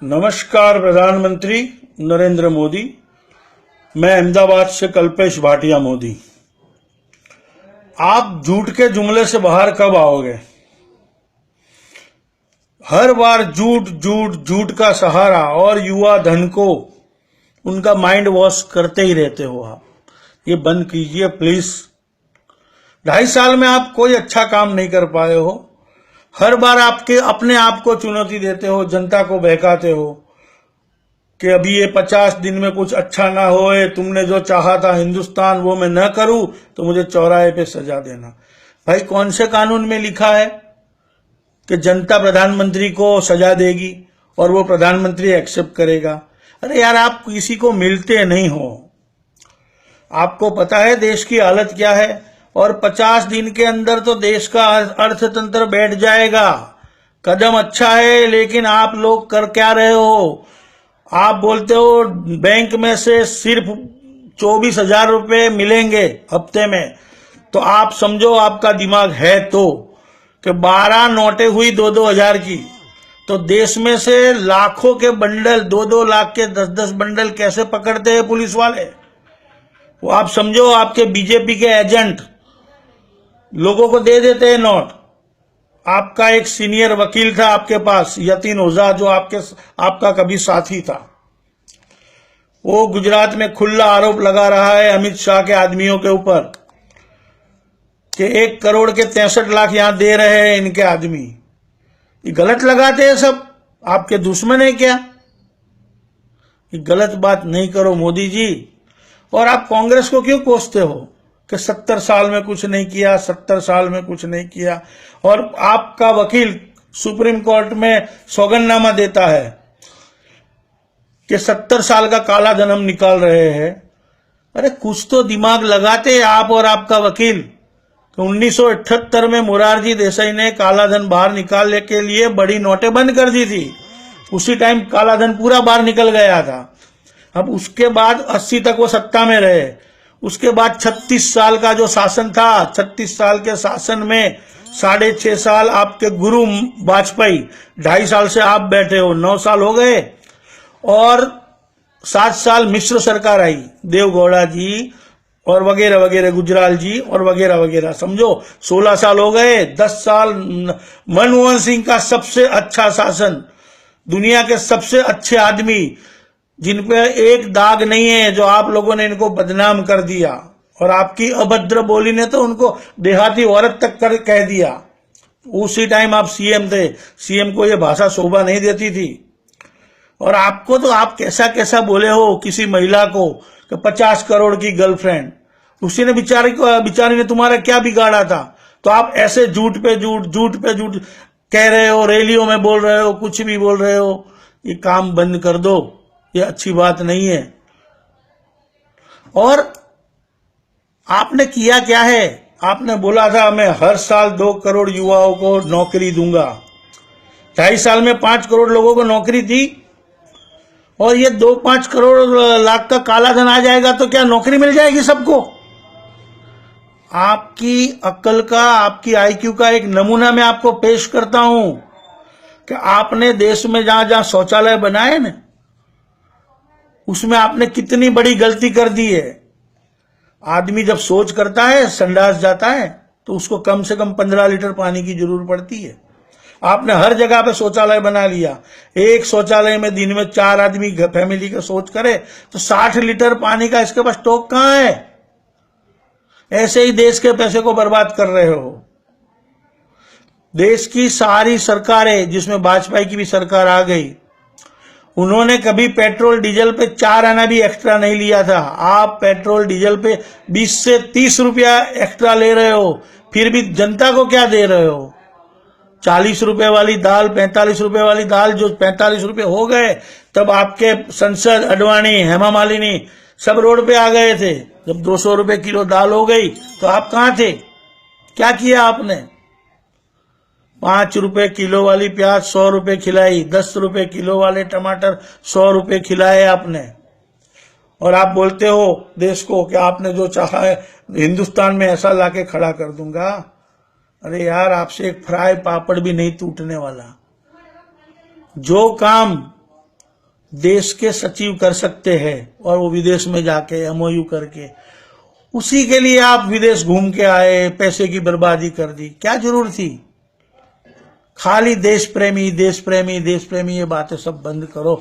नमस्कार प्रधानमंत्री नरेंद्र मोदी। मैं अहमदाबाद से कल्पेश भाटिया मोदी। आप झूठ के जुमले से बाहर कब आओगे? हर बार झूठ झूठ झूठ का सहारा और युवा धन को उनका माइंड वॉश करते ही रहते हो। आप ये बंद कीजिए प्लीज। 2.5 साल में आप कोई अच्छा काम नहीं कर पाए हो। हर बार आपके अपने आप को चुनौती देते हो, जनता को बहकाते हो कि अभी ये 50 दिन में कुछ अच्छा ना होए, तुमने जो चाहा था हिंदुस्तान वो मैं न करूं तो मुझे चौराहे पे सजा देना। भाई कौन से कानून में लिखा है कि जनता प्रधानमंत्री को सजा देगी और वो प्रधानमंत्री एक्सेप्ट करेगा? अरे यार, आप किसी को मिलते नहीं हो। आपको पता है देश की हालत क्या है, और 50 दिन के अंदर तो देश का अर्थतंत्र बैठ जाएगा। कदम अच्छा है, लेकिन आप लोग कर क्या रहे हो? आप बोलते हो बैंक में से सिर्फ 24,000 रुपए मिलेंगे हफ्ते में, तो आप समझो आपका दिमाग है तो कि 12 नोटें हुई 2-2 हजार की, तो देश में से लाखों के बंडल, 2-2 लाख के 10-10 बंडल कैसे पकड़ते हैं पुलिस वाले? वो आप समझो आपके बीजेपी के एजेंट लोगों को दे देते हैं नोट। आपका एक सीनियर वकील था आपके पास, यतीन ओझा, जो आपका कभी साथी था। वो गुजरात में खुला आरोप लगा रहा है अमित शाह के आदमियों के ऊपर कि 1 करोड़ के 63 लाख यहां दे रहे हैं इनके आदमी। ये गलत लगाते हैं सब। आपके दुश्मन है क्या? ये गलत बात नहीं करो मोदी जी। और आप कांग्रेस को क्यों कोसते हो कि 70 साल में कुछ नहीं किया, 70 साल में कुछ नहीं किया? और आपका वकील सुप्रीम कोर्ट में सौगंधनामा देता है कि 70 साल का काला धन हम निकाल रहे हैं। अरे कुछ तो दिमाग लगाते आप और आपका वकील। 1978 में मोरारजी देसाई ने काला धन बाहर निकालने के लिए बड़ी नोटें बंद कर दी थी। उसी टाइम काला धन पूरा बाहर निकल गया था। अब उसके बाद 80 तक वो सत्ता में रहे। उसके बाद 36 साल का जो शासन था, 36 साल के शासन में 6.5 साल आपके गुरु वाजपेयी, 2.5 साल से आप बैठे हो, 9 साल हो गए। और 7 साल मिश्र सरकार आई, देवगौड़ा जी और वगैरह वगैरह, गुजराल जी और वगैरह वगैरह, समझो 16 साल हो गए। 10 साल मनमोहन सिंह का सबसे अच्छा शासन, दुनिया के सबसे अच्छे आदमी जिन पे एक दाग नहीं है, जो आप लोगों ने इनको बदनाम कर दिया। और आपकी अभद्र बोली ने तो उनको देहाती औरत तक कर कह दिया। उसी टाइम आप सीएम थे, सीएम को ये भाषा शोभा नहीं देती थी। और आपको तो आप कैसा कैसा बोले हो किसी महिला को कि 50 करोड़ की गर्लफ्रेंड, उसी ने बिचारी ने तुम्हारा क्या बिगाड़ा था? तो आप ऐसे झूठ पे झूठ कह रहे हो, रैलियों में बोल रहे हो, कुछ भी बोल रहे हो। ये काम बंद कर दो, ये अच्छी बात नहीं है। और आपने किया क्या है? आपने बोला था मैं हर साल 2 करोड़ युवाओं को नौकरी दूंगा। 2.5 साल में 5 करोड़ लोगों को नौकरी दी, और ये 2-5 करोड़ लाख का काला धन आ जाएगा तो क्या नौकरी मिल जाएगी सबको? आपकी अक्ल का, आपकी आईक्यू का एक नमूना मैं आपको पेश करता हूं कि आपने देश में जहां जहां शौचालय बनाए ना, उसमें आपने कितनी बड़ी गलती कर दी है। आदमी जब शौच करता है, संडास जाता है, तो उसको कम से कम 15 लीटर पानी की जरूरत पड़ती है। आपने हर जगह पे शौचालय बना लिया। एक शौचालय में दिन में 4 आदमी फैमिली का शौच करे तो 60 लीटर पानी का इसके पास स्टॉक कहां है? ऐसे ही देश के पैसे को बर्बाद कर रहे हो। देश की सारी सरकारें, जिसमें वाजपेयी की भी सरकार आ गई, उन्होंने कभी पेट्रोल डीजल पे 4 आना भी एक्स्ट्रा नहीं लिया था। आप पेट्रोल डीजल पे 20 से 30 रुपया एक्स्ट्रा ले रहे हो, फिर भी जनता को क्या दे रहे हो? 40 रुपए वाली दाल, 45 रुपए वाली दाल, जो 45 रुपए हो गए, तब आपके संसद अडवाणी, हेमा मालिनी सब रोड पे आ गए थे। जब 200 रुपए किलो दाल हो गई तो आप कहां थे? क्या किया आपने? 5 रुपए किलो वाली प्याज 100 रुपए खिलाई, 10 रुपए किलो वाले टमाटर 100 रुपए खिलाए आपने। और आप बोलते हो देश को कि आपने जो चाहा है हिंदुस्तान में ऐसा लाके खड़ा कर दूंगा। अरे यार, आपसे एक फ्राई पापड़ भी नहीं टूटने वाला। जो काम देश के सचिव कर सकते हैं और वो विदेश में जाके एमओयू करके, उसी के लिए आप विदेश घूम के आए, पैसे की बर्बादी कर दी, क्या जरूरत थी? खाली देश प्रेमी देश प्रेमी देश प्रेमी, ये बातें सब बंद करो।